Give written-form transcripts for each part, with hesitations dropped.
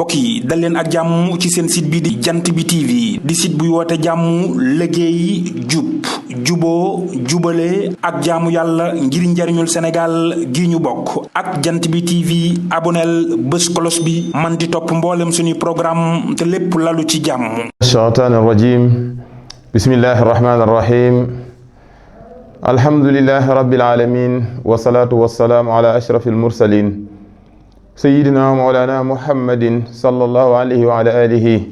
mbokk yi dal leen ak jàmm ci seen site bi di jant bi TV di site buy woote jàmm liggéey jub juboo jubale ak jaamu yàlla ngir njariñul Sénégal gi ñu bokk ak jant bi TV aboneel bés kolos bi man di topp mboolem suñuy programme te lépp lalu ci jàmm. Shaytaan rajim bismillahi rahmaani rahim alhamdulillahi rabbil alamin wasalaatu wasalaamu ala ashrafil mursalin sayyidina mawlana muhammadin sallallahu alayhi wa ala alihi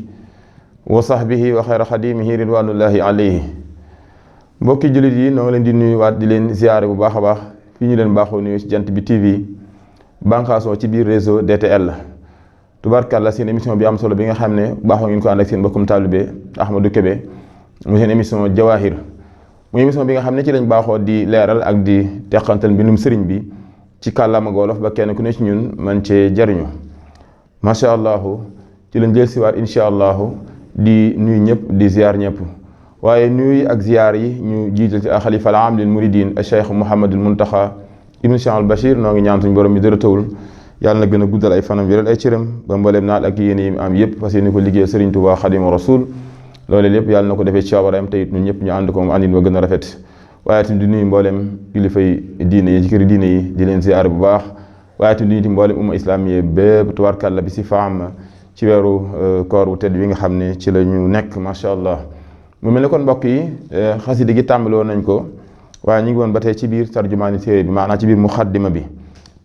wa sahbihi wa xayra xadimihi ridwanullahi alayhi. mbokki jullit yi noo ngi leen di nuyuwaat di leen ziyaare bu baax a baax fii ñu leen baaxoo nuyu ci jant bi TV bànqaasoo ci biir réseau DTL. tubaarkàlla seen émission bi am solo bi nga xam ne baaxoo ngeen ko ànd ak seen mbokkum taalibe Ahmadou Kébé mu seen émission Jawahir muy émission bi nga xam ne ci lañ baaxoo di leeral ak di teqantal mbindum sëriñ bi ci kàllaama wolof ba kenn ku ne ci ñun man cee jariñu macha allah ci lañ jël siwaat incha allahu di nuyu ñëpp di ziar ñëpp waaye nuyu ak ziar yi ñu jiital ci xalifa al aam lil muridin al cheikh Mouhamadul Muntaxa ibnu Cheikh al Bachir noo ngi ñaan suñu borom mi dara tawul yàlla na gën a guddal ay fanam wéral ay cëram ba mbooleem naal ak yéen yi am yëpp parce que ni ko liggéey Serigne Touba Xadimu Rasul loolu lépp yàlla na ko defee ci coobareem te it ñun ñëpp ñu ànd ko mu àndin wa gën a rafet waaye tamit di nuyu mboolem kilifay diine yi ci këri diine yi di leen ziar bu baax waaye tamit di nuyu mboolem umma islam yi bépp tubaarkàlla bi si faam ci weeru koor wu tedd wi nga xam ne ci la ñu nekk macha allah. mu mel ne kon mbokk yi xasida gi tàmbaloo nañ ko waaye ñu ngi woon ba tey ci biir tarjumaani téere bi maanaam ci biir muxaddima bi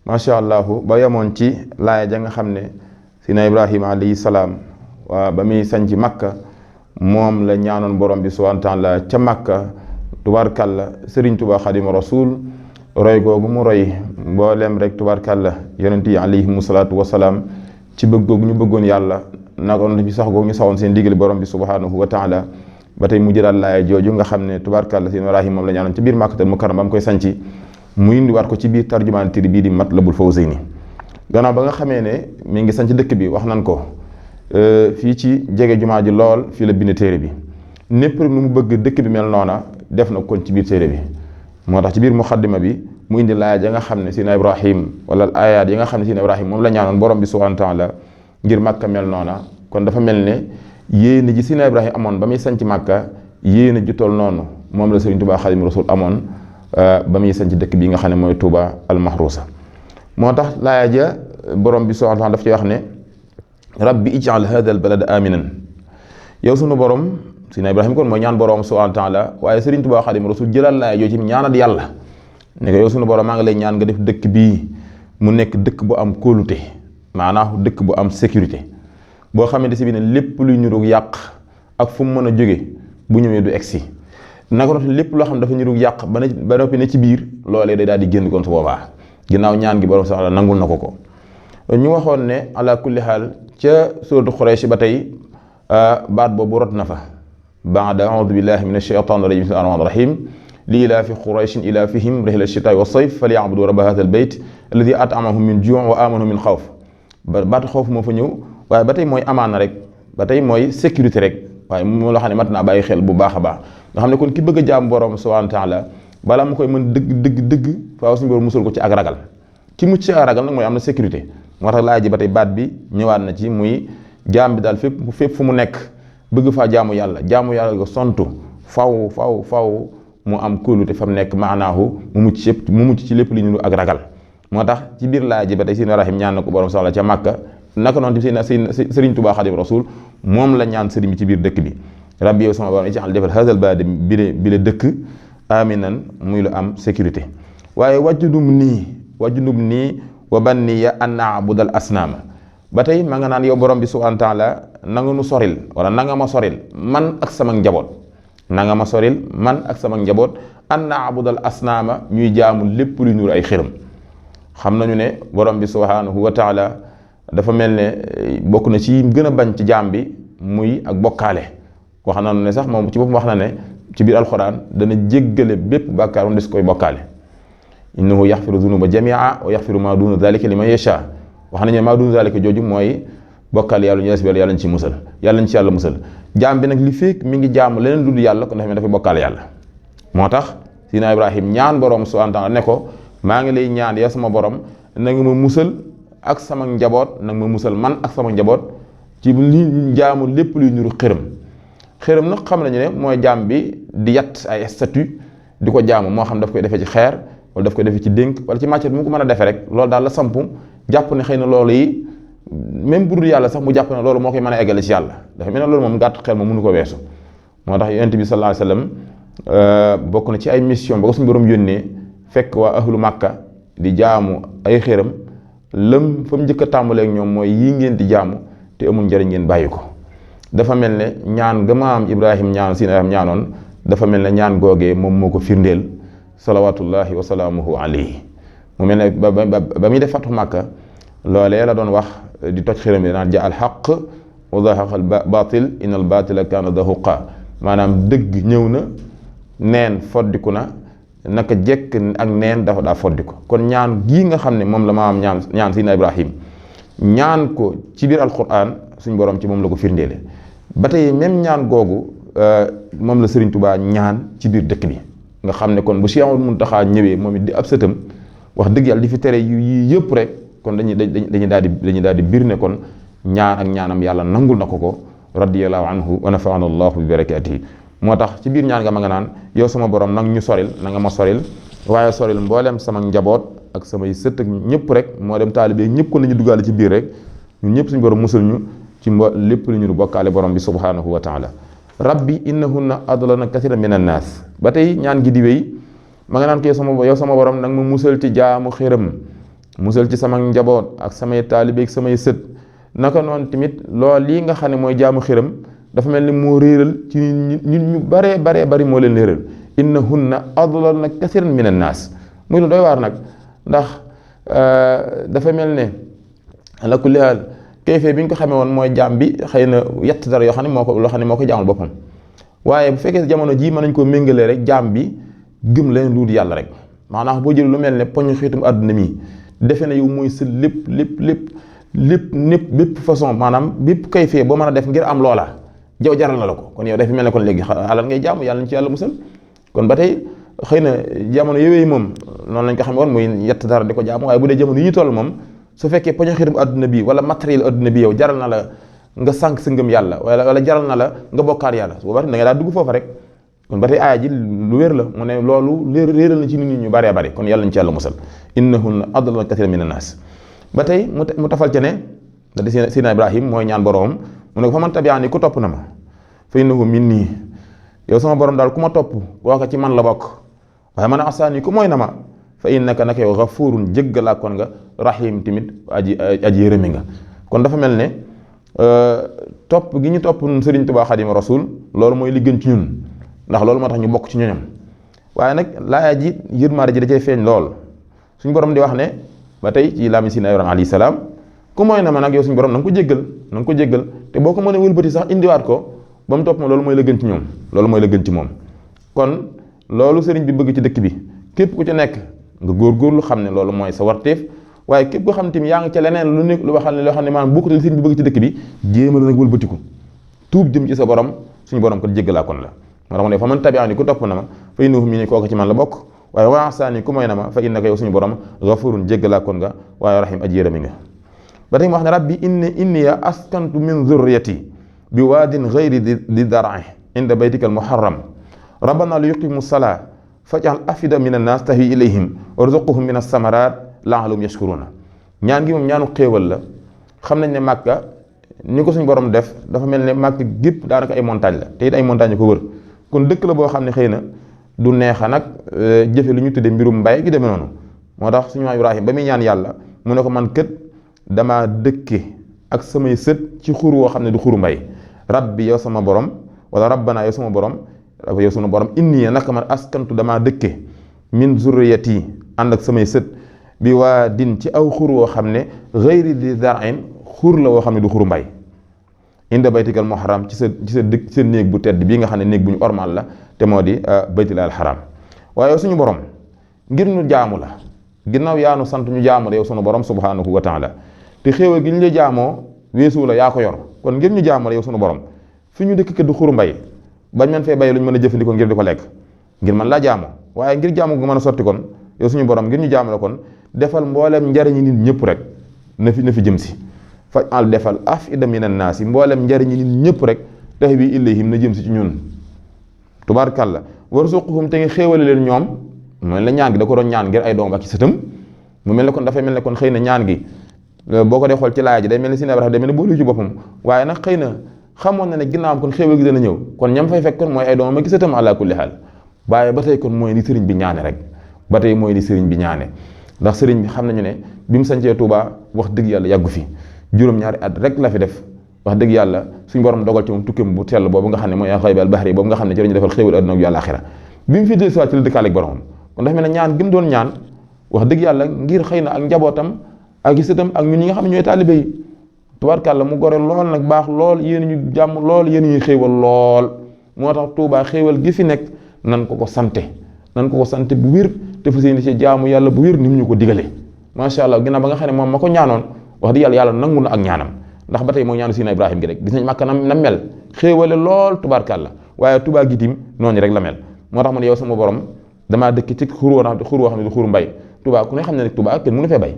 macha allah ba yemoon ci laaya ja nga xam ne sina Ibrahima alayhi salaam waa ba muy sañ ci Makka moom la ñaanoon borom bi subhaanahu wa taala ca Makka tubaarkàlla Serigne Touba Xaadimu Rasuul roy googu mu roy mboolem rek tubaarkàlla yonent yi alayhimu salaatu wasalaam ci bëgg googu ñu bëggoon yàlla nagoon ci sax googu ñu saxoon seen digal borom bi subhaanahu wa taala ba tey mu jëlaat laaya jooju nga xam ne tubaarkàlla seen Ibrahima moom la ñaanoon ci biir Makkatal Mukarram ba mu koy sanci mu indiwaat ko ci biir tarjumaan téere bii di Matlabul Fawzayni gannaaw ba nga xamee ne mi ngi sanc dëkk bi wax nan ko fii ci jege jumaa ji lool fii la bind téere bi népp rek nu mu bëgg dëkk bi mel noona def na kon ci biir téere bi moo tax ci biir muxaddima bi mu indi laaya ja nga xam ne sina Ibrahim wala ayaat yi nga xam ne sina Ibrahim moom la ñaanoon borom bi subhaanahu wa taala ngir Makka mel noona kon dafa mel ne yéene ji sina Ibrahim amoon ba muy sanc Makka yéene ju toll noonu moom la Sëriñ Tuubaa Xaadimu Rasuul amoon ba muy sanc dëkk bi nga xam ne mooy Touba al Mahrusa moo tax laaya ja borom bi subhaanahu wa taala daf ci wax ne rabbi ij'al hada al balada aminan yow sunu borom sina Ibrahima kon mooy ñaan borom subhaanahu wa taala waaye Sëriñ Tuubaa Xaadimu Rasuul jëlal laaya joo ci ñaanat yàlla ne ko yow sunu borom maa ngi lay ñaan nga def dëkk bii mu nekk dëkk bu am kóolute maanaam dëkk bu am sécurité boo xamante si bi ne lépp luy niroog yàq ak fu mu mën a jóge bu ñëwee du egsi naka noonu lépp loo xam dafa niroog yàq ba noppi ne ci biir loolee day daal di génn kon su boobaa ginnaaw ñaan gi borom sax nangul na ko ñu waxoon ne ala kulli xaal ca suuratu Quraysh ba tey baat boobu rot na fa baada audu billahi min ashaytaani rajim bismillahi rahmaani rahim li ilaafi Qurayshin ilaafihim rihla shitaa'i wa sayf falyabudu rabba haadal bayt alladi at'amahum min juu' wa aamanahum min xawf baatu xawf moo fa ñëw waaye ba tey mooy amaana rek ba tey mooy sécurité rek waaye moo loo xam ne mat naa bàyyi xel bu baax a baax nga xam ne kon ki bëgg a jaam borom subhaanahu wa taala balaa mu koy mën dëgg faaw suñu borom musul ko ci ak ragal ki mucc ci ak ragal nag mooy am na sécurité moo tax laaj ji ba tey baat bi ñëwaat na ci muy jaam bi daal fépp fu mu nekk bëgg faa jaamu yàlla ko sontu faw mu am kóolute fa mu nekk maanaahu mu mucc ci lépp li ñu ak ragal moo tax ci biir laaj ji ba tey Sëriñ Ibrahima ñaan na ko borom soxla ca Makka naka noonu tamit Sëriñ Tuubaa Xaadimu Rasuul moom la ñaan sëriñ bi ci biir dëkk bi rabbi yow sama borom ij'al defal haadal balada bi la dëkk aminan muy lu am sécurité waaye wajjudum nii wa banniya an na'budal asnaama ba tey ma nga naan yow borom bi subhaanahu wa taala na nga nu soril wala na nga ma soril man ak sama njaboot an na'budal asnaama ñuy jaamu lépp lu nuur ay xërëm xam nañu ne borom bi subhaanahu wa taala dafa mel ne bokk na ci gën a bañ ci jaam bi muy ak bokkaale wax na ne sax moom ci boppam wax na ne ci biir alxuraan dana jéggale bépp bàkkaar mu des koy bokkaale innahu yaxfiru dunuba jamia wa yaxfiru maa duna dalika liman yasha wax nañu ne maa duna dalika jooju mooy bokkaale yàlla ñu des yàlla ñu ci musal yàlla musal jaam bi nag li fekk mi ngi jaamu leneen lu dul yàlla kon dafa bokkaale yàlla moo tax Sina Ibrahim ñaan borom subhaanahu wa taala ne ko maa ngi lay ñaan ya sama borom na nga ma musal ak sama njaboot nag ma musal man ak sama njaboot ci li jaamu lépp luy nuru xërëm nag xam nañu ne mooy jaam bi di yatt ay statue di ko jaamu moo xam daf koy defee ci xeer wala daf koy defee ci dénk wala ci matière bi mu ko mën a defee rek loolu daal la sampu jàpp ne xëy na loolu yi même bu dul yàlla sax mu jàpp ne loolu moo koy mën a eggale ci yàlla dafa mel ne loolu moom gàtt xel ma mënu ko weesu. moo tax yonent bi sallallahu alayhi wasallam bokk na ci ay mission ba ko suñu borom yónnee fekk waa ahlu Makka di jaamu ay xërëm lëm fa mu njëkk a tàmbalee ak ñoom mooy yii ngeen di jaamu te amul njëriñ ngeen bàyyi ko. dafa mel ne ñaan ga maam Ibrahim ñaan si ñaanoon dafa mel ne ñaan googee moom moo ko firndeel salawatullahi wa salaamuhu alayhi mu mel ne ba muy def fatu Makka loolee la doon wax di toj xërëm yi naan ja al xaq wa zahaqa al batil inna al batila kaana zahuqa maanaam dëgg ñëw na neen foddiku na naka jekk ak neen dafa daa foddiku kon ñaan gii nga xam ne moom la maam ñaan Seydina Ibrahim ñaan ko ci biir alquran suñ borom ci moom la ko firndeele ba tey même ñaan googu moom la Serigne Touba ñaan ci biir dëkk bi nga xam ne kon bu Cheikh Mountakha ñëwee moom it di ab sëtam wax dëgg yàlla di fi tere yu yii yëpp rek kon dañuy daal di biir ne kon ñaan ak ñaanam yàlla nangul na ko radiyallahu anhu wa nafa'ana allahu bi barakatihi moo tax ci biir ñaan nga ma nga naan yow sama borom nag ñu soril na nga ma soril waaye soril mboolem sama njaboot ak samay sët ak ñëpp rek moo dem taalibe ñëpp kon nañu duggaale ci biir rek ñun ñëpp suñu borom musul ñu ci lépp lu ñu bokkaale borom bi subhanahu wa taala rabbi innahunna adlalna kathiran min annaas ba tey ñaan gi di wéy ma nga naan ko yow sama borom nag ma musal ci jaamu xëram musal ci sama njaboot ak samay taalibe ak samay sët naka noonu tamit loolu lii nga xam ne mooy jaamu xëram dafa mel ni moo réeral ci nit ñu baree bari moo leen réeral innahunna adlalna kathiran min annaas muy lu doy waar nag ndax dafa mel ne ala kulli haal kayfee bi ñu ko xamee woon mooy jaam bi xëy na yett dara yoo xam ne moo ko jaamal boppam waaye bu fekkee jamono jii mën nañ koo méngalee rek jaam bi gëm leen lu dul yàlla rek maanaam boo jël lu mel ne poñu xiitum àdduna mi defe ne yow mooy sa lépp bépp façon maanaam bépp kayfee boo mën a def ngir am loola jaw jaral na la ko kon yow dafa mel ne kon léegi alal ngay jaamu yàlla ñu ci yàlla musal kon ba tey xëy na jamono yooyu moom noonu lañ ko xamee woon muy yett dara di ko jaamu waaye bu dee jamono yi toll moom su fekkee poño xiitum àdduna bi wala matériel àdduna bi yow jaral na la nga sànq sa ngëm yàlla wala jaral na la nga bokkaat yàlla su boobaa da nga daa dugg foofa rek kon ba tey aaya ji lu wér la mu ne loolu réeral na ci nit ñu baree bari kon yàlla ñu ci yàlla musal innahunna adlalna kathiran min annaas ba tey mu tafal ca ne da di Seydina Ibrahim mooy ñaan boroom mu ne ko fa man tabi'ani ku topp na ma fa innahu minni yow sama borom daal ku ma topp kooka ci man la bokk waaye man asaani ku mooy na ma fa innaka naka yow ghafurun jéggalaa kon nga rahim tamit aji yërëmi nga kon dafa mel ne topp gi ñu topp nun Sëriñ Tuubaa Xaadimu Rasuul loolu mooy li gën ci ñun ndax loolu moo tax ñu bokk ci ñoñam waaye nag laaya ji yërmaande ji da cay feeñ lool suñu borom di wax ne ba tey ci laami Seydina Ibrahima alayhi salaam ku mooy na ma nag yow suñu borom na nga ko jéggal te boo ko mënee wëlbati sax indiwaat ko ba mu topp ma loolu mooy la gën ci ñoom loolu mooy la gën ci moom kon loolu sëriñ bi bëgg ci dëkk bi képp ku ci nekk nga góorgóorlu xam ne loolu mooy sa warteef waaye képp koo xam ne tamit yaa ngi ca leneen lu nekk loo xam ne maanaam bokkul sëriñ bi bëgg ci dëkk bi jéem a la nag wëlbatiku tuub jëm ci sa borom suñu borom kon jéggalaa kon la moo tax mu ne fa man tabi'ani ku topp na ma fa innahu minni kooku ci man la bokk waaye wa asaani ku mooy na ma fa innaka yow suñu borom ghafurun jéggalaa kon nga waaye rahim aji yërëmi nga ba tey mu wax ne rabbi inni askantu min zurriyati bi waadin ghayri di dar'i inda baytika al muharram rabbana li yuqimu salaa faj'al afida min annaas tahwi ilayhim warzuqhum min as-samarat la'allahum yashkuruna ñaan gi moom ñaanu xéewal la xam nañ ne Màkka ni ko suñu borom def dafa mel ne Màkka gépp daanaka ay montagne la te it ay montagne ko wër kon dëkk la boo xam ne xëy na du neexa nag jëfe lu ñu tuddee mbirum mbay gi demee noonu moo tax suñu maam Ibrahima ba muy ñaan yàlla mu ne ko man kët dama dëkke ak samay sët ci xur woo xam ne du xuru mbay rabbi yow sama borom wala rabbana yow sama borom yow sunu borom inni naka man askantu damaa dëkke min zurriyati ànd ak samay sët bi waa din ci aw xur woo xam ne ghayri di zar'in xur la woo xam ne du xuru mbay inda baytikal muharram ci sa néeg bu tedd bii nga xam ne néeg bu ñu ormal la te moo di baytil haram waaye yow suñu borom ngir ñu jaamu la ginnaaw yaanu sant ñu jaamu la yow sunu borom subhanahu wa taala te xéewal gi ñu la jaamoo weesu la yaa ko yor kon ngir ñu jaamu la yow sunu borom fi ñu dëkk kat du xuru mbay bañ mën fee bay lu ñu mën a jëfandikoo ngir di ko lekk ngir man laa jaamu waaye ngir jaamu gu mën a sotti kon yow suñu borom ngir ñu jaamu la kon defal mboolem njariñi nit ñëpp rek na fi jëm si fa al defal afida minan naas yi mboolem njariñi nit ñëpp rek tax bi ilayhim na jëm si ci ñun tubaarkàlla warzuqhum te nga xéewale leen ñoom mooy la ñaan gi da ko doon ñaan ngir ay doom ak ci sëtam mu mel ne kon dafay mel ne kon xëy na ñaan gi boo ko dee xool ci laaya ji day mel ni Sëriñ Ibrahima day mel ni boolu ci boppam waaye nag xëy na xamoon na ne ginnaawam kon xéewal gi dana ñëw kon ñam fay fekk kon mooy ay doomam ak sëtam ala kulli xaal waaye ba tey kon mooy li sëriñ bi ñaane rek ba tey mooy li sëriñ bi ñaane ndax sëriñ bi xam nañu ne bi mu sancee Touba wax dëgg yàlla yàggu fi juróom-ñaari at rek la fi def wax dëgg yàlla suñu borom dogal ci moom tukkeem bu tell boobu nga xam ne mooy xayb al bahri boobu nga xam ne ci lañu defal xéewal àdduna ak yàlla axira bi mu fi dellu siwaat ci la dëkkaale ak boromam kon dafa mel ne ñaan gi mu doon ñaan wax dëgg yàlla ngir xëy na ak njabootam ak sëtam ak ñun ñi nga xam ne ñooy taalibe yi tubaarkàlla mu gore lool nag baax lool yéen ñu jàmm lool yéen ñuy xéewal lool moo tax Touba xéewal gi fi nekk nan ko sante bu wér te fa seen ci jaamu yàlla bu wér ni mu ñu ko digale macha allah ginnaaw ba nga xam ne moom ma ko ñaanoon wax dëgg yàlla nangu na ak ñaanam ndax ba tey moo ñaanu Sina Ibrahima gi rek gis nañ Makka na mel xéewale lool tubaarkàlla waaye Touba gi tim noonu rek la mel moo tax ma ne yow sama borom damaa dëkk ci xur woo xam ne du xuru mbay Touba ku ne xam ne nag Touba kenn mënu fee bay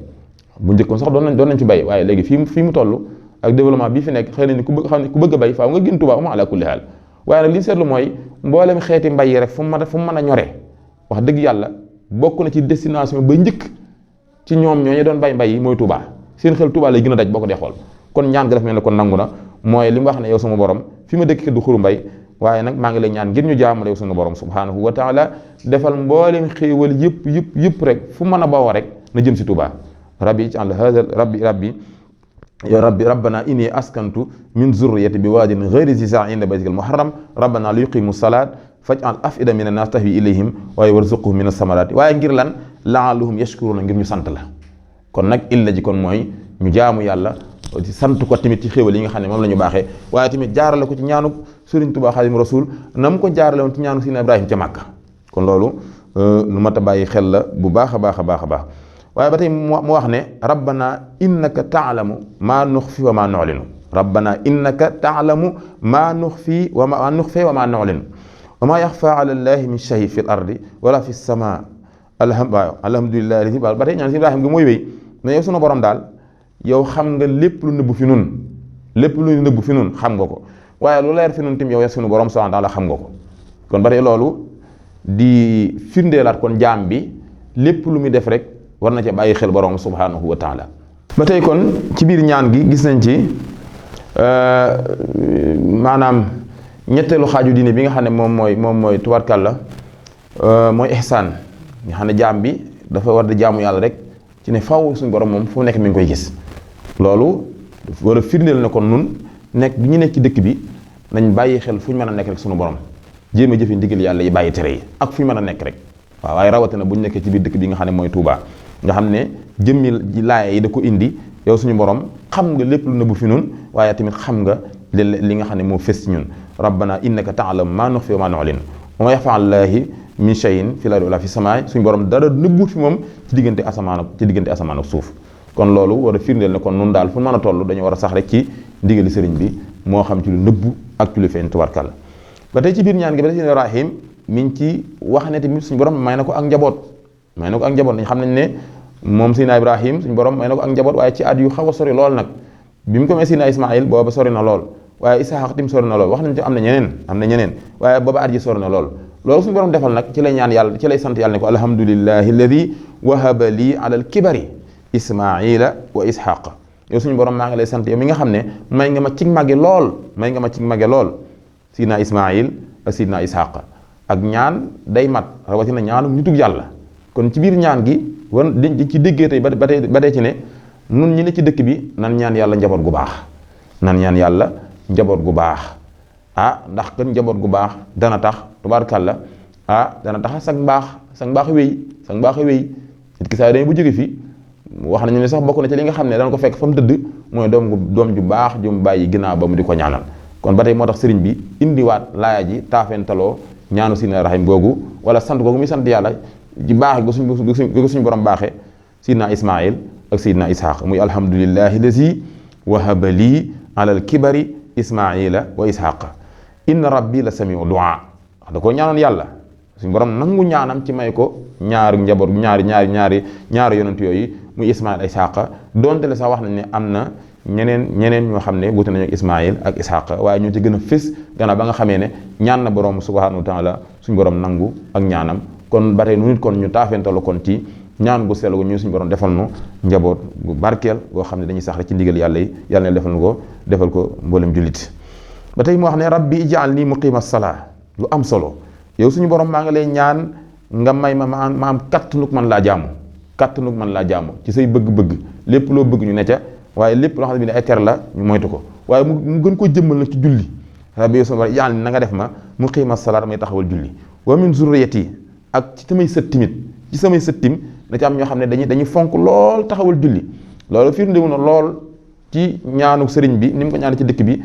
bu njëkkoon sax doon nañ fi bay waaye léegi fii mu toll ak développement bii fi nekk xëy na ni ku bëgg a bay faaw nga gën Touba ala kulli haal waaye nag li ñu seetlu mooy mboolem xeeti mbay yi rek fu mu mën a ñoree wax dëgg yàlla bokk na ci destination ba njëkk ci ñoom ñooñu doon mbay yi mooy Touba seen xel Touba lay gën a daj boo ko dee xool kon ñaan ga dafa mel ne kon nangu na mooy li mu wax ne yow sama borom fi ma dëkk du xuru mbay waaye nag maa ngi lay ñaan ngir ñu jaamale yow sama borom subhanahu wa taala defal mboolem xéewal yëpp rek fu mën a bawoo rek na jëm si Touba rabbi ij'al hada rabbi ya rabbi rabbana inni askantu min zurriyati bi waadin ghayri zi zar'in inda baytikal muharram rabbana li yuqimu salat faj'al afida min an-nas tahwi ilayhim waaye warzuqhum min as-samarati waaye ngir lan la'allahum yashkuruna ngir ñu sant la kon nag illa ji kon mooy ñu jaamu yàlla sant ko tamit ci xéewal yi nga xam ne moom la ñu baaxee waaye tamit jaarale ko ci ñaanu Sëriñ Tuubaa Xaadimu Rasuul na mu ko jaarale woon ci ñaanu Sina Ibrahima ca Màkka kon loolu lu mat a bàyyi xel la bu baax a baax waaye ba tey mu wax ne rabbana innaka taalamu maa nuxfi wa maa nu'linu rabbana innaka taalamu maa nuxfi wa maa nu'linu wa maa yaxfa ala llahi min shay fi l ardi wala fi sama alhamdulillahi ba tey ñaan si Ibrahima gi mooy wéy mais yow sunu borom daal yow xam nga lépp lu nëbbu fi nun xam nga ko waaye lu leer fi nun tim yow sunu borom subhanahu wa taala xam nga ko kon ba tey loolu di firndeelaat kon jaam bi lépp lu muy def rek war na ci bàyyi xel borom subhanahu wa taala ba tey kon ci biir ñaan gi gis nañ ci maanaam ñetteelu xaaju diine bi nga xam ne moom mooy tubarkalla mooy ihsaan nga xam ne jaam bi dafa war di jaamu yàlla rek ci ne faw suñu borom moom fu nekk mi ngi koy gis loolu war a firndeel ne kon nun nekk bi ñu nekk ci dëkk bi nañ bàyyi xel fu ñu mën a nekk rek suñu borom jéem a jëfe ndigal yàlla yi bàyyi tere yi ak fu ñu mën a nekk rek waaw waaye rawatina bu ñu nekkee ci biir dëkk bi nga xam ne mooy Touba nga xam ne jëmmi laaya yi da ko indi yow suñu borom xam nga lépp lu nëbbu fi nun waaye tamit xam nga li nga xam ne moo fës ci ñun rabbana innaka ta'lamu ma nukhfi wa ma nu'lin wa ma yaxfa allahi min shay'in fil ardi wala fi samaa suñu borom dara nëbbu fi moom ci diggante asamaan ak suuf kon loolu war a firndeel ne kon nun daal fu mën a toll dañu war a sax rek ci ndigali sëriñ bi moo xam ci lu nëbbu ak ci lu feeñ tubarkalla ba tey ci biir ñaan gi ba tey ci Ibrahim mi ngi ci wax ne tamit suñu borom may na ko ak njaboot nañ xam nañ ne moom Sina Ibrahim suñu borom may na ko ak njaboot waaye ci at yu xaw a sori lool nag bi mu ko may Sina Ismaïl booba sori na lool waaye Isaaq tim sori na lool wax nañ ci am na ñeneen waaye booba at ji sori na lool loolu suñu borom defal nag ci lay ñaan yàlla ci lay sant yàlla ne ko alhamdulillahi alladi wahaba lii ala alkibari Ismaïla wa Isxaaq yow suñu borom maa ngi lay sant yow mi nga xam ne may nga ma cig màgge lool Sina Ismaïl ak Sina Isxaaq ak ñaan day mat rawatina ñaanu ñu tug yàlla kon ci biir ñaan gi war di ci déggee tey ba tey ci ne nun ñi ne ci dëkk bi nan ñaan yàlla njaboot gu baax ndax kan njaboot gu baax dana tax tubaarkàlla dana tax sa mbaax wéy nit ki saa dañu bu jóge fi wax nañu ne sax bokk na ci li nga xam ne dana ko fekk fa mu tëdd mooy doom ju baax ju mu bàyyi ginnaaw ba mu di ko ñaanal kon ba tey moo tax sëriñ bi indiwaat laaya ji taafentaloo ñaanu Sina Ibrahim googu wala sant googu muy sant yàlla ji baaxe gu suñu borom baaxe Sidna Ismaïl ak Sidna Ishaq muy alhamdulillahi lazi wahaba lii ala alkibari Ismaïla wa Ishaq inna rabbi la samiu du'a da ko ñaanoon yàlla suñu borom nangu ñaanam ci may ko ñaari ñaari yonent yooyu muy Ismaïl Ishaq donte le sax wax nañ ne am na ñeneen ñoo xam ne wuute nañu ak Ismaïl ak Isxaqa waaye ñoo ci gën a fés gannaaw ba nga xamee ne ñaan na borom subhanahu wa taala suñu borom nangu ak ñaanam. kon ba tey nu nit kon ñu taafentalu kon ci ñaan gu sell gu ñu suñu borom defal nu njaboot gu barkeel goo xam ne dañuy sax rek ci ndigal yàlla yi yàlla ne defal ko mboolem jullit. ba tey mu wax ne rabbi ij'alni muqima salaa lu am solo yow suñu borom maa ngi lay ñaan nga may ma am kattanug man laa jaamu ci say bëgg-bëgg lépp loo bëgg ñu ne ca waaye lépp loo xam ne bi ne ay tere la ñu moytu ko waaye mu gën koo jëmmal nag ci julli rabbi yow suñu borom ij'alni na nga def ma muqima salaa may taxawal julli wa min zurriyati ak ci samay sët timit ci samay sët tim da ci am ñoo xam ne dañuy fonk lool taxawal julli loolu firndewu na lool ci ñaanu sëriñ bi ni mu ko ñaan ci dëkk bi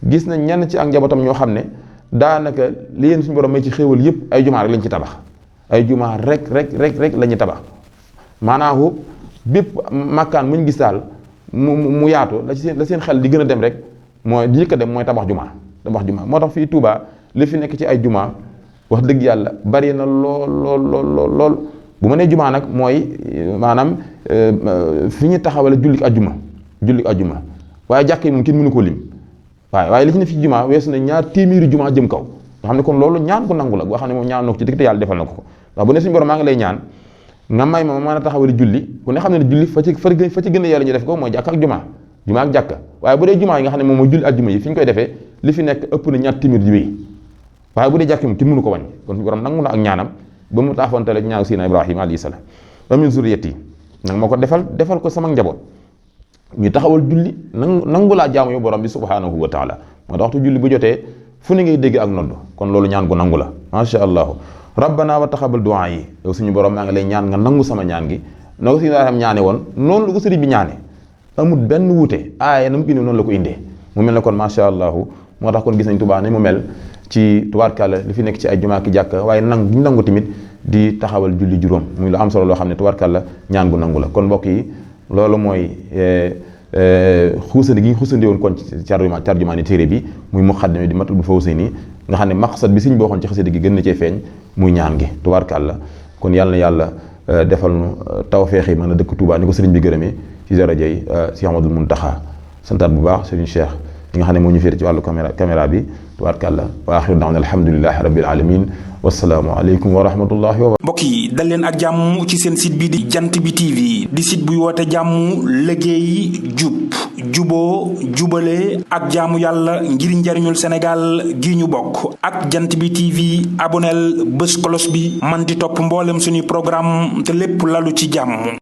gis na ñenn ci ak njabootam ñoo xam ne daanaka li yéen suñu borom may ci xéewal yëpp ay jumaa rek lañ ci tabax ay jumaa rek la ñuy tabax maanaam bépp makkaan muñ gis daal mu yaatu la seen xel di gën a dem rek mooy di njëkk a dem mooy tabax jumaa moo tax fii Touba li fi nekk ci ay jumaa wax dëgg yàlla bari na lool bu ma nee jumaa nag mooy maanaam fi ñu taxawale jullik ajjuma waaye jàkk yi moom kenn mënu ko lim waaye li ci ne fi jumaa weesu na 200 jumaa jëm kaw nga xam ne kon loolu ñaan ko nangu la boo xam ne moom ñaan na ko ci dëkk te yàlla defal na ko ndax bu ne suñu borom maa ngi lay ñaan nga may ma mën a taxawale julli ku ne xam ne julli fa ci gën a yàlla ñu def ko mooy jàkk ak jumaa ak jàkka waaye bu dee jumaa yi nga xam ne moom mooy julli ajjuma yi fi ñu koy defee li fi nekk ëpp na 200 ji wéy waaye bu dee jàkk moom kenn mënu ko wàññi kon suñu borom nangu na ak ñaanam ba mu taafantale ñaaw Seydina Ibrahima alayhi salaam wa min zurriyati nag moo ko defal ko sama njaboot ñu taxawal julli nangu laa jaamu yow borom bi subhanahu wa taala moo tax waxtu julli bu jotee fu ne ngay dégg ak nodd kon loolu ñaan gu nangu la macha allah rabbana wa taqabbal du'a yi yow suñu borom maa ngi lay ñaan nga nangu sama ñaan gi noo ko Seydina ñaane woon noonu la ko sëriñ bi ñaane amul benn wuute aaye na mu indi noonu la ko indee mu mel ne kon macha allah moo tax kon gis nañ Tuubaa ne mu mel ci tubaarkàlla li fi nekk ci ay jumaa ki jàkk waaye nangu tamit di taxawal julli juróom muy lu am solo loo xam ne tubaarkàlla ñaan gu nangu la kon mbokk yi loolu mooy xuusandi gi ñu xuusandi woon kon ci tarjumaani téere bi muy muqaddima di Matlabul Fawzayni nga xam ne maqsad bi siñ boo xoon ci xasida gi gën na cee feeñ muy ñaan gi tubaarkàlla kon yàlla na yàlla defal nu tawfeex yi mën a dëkk Touba ni ko sëriñ bi gërëmee ci darajay Cheikh Ahmadul Muntaxa santaat bu baax sëriñ Cheikh ñi nga xam ne moo ñu féete ci wàllu caméra bi tubaarkàlla wa axiru da'waana alhamdulillahi rabbil alamin wassalaamu aleykum wa rahmatullahi wa mbokk yi dal leen ak jàmm ci seen site bi di jant bi TV di site buy woote jàmm liggéey jub juboo jubale ak jaamu yàlla ngir njariñul Sénégal gi ñu bokk ak jant bi TV aboneel bés kolos bi man di topp mboolem suñuy programme te lépp lalu ci jàmm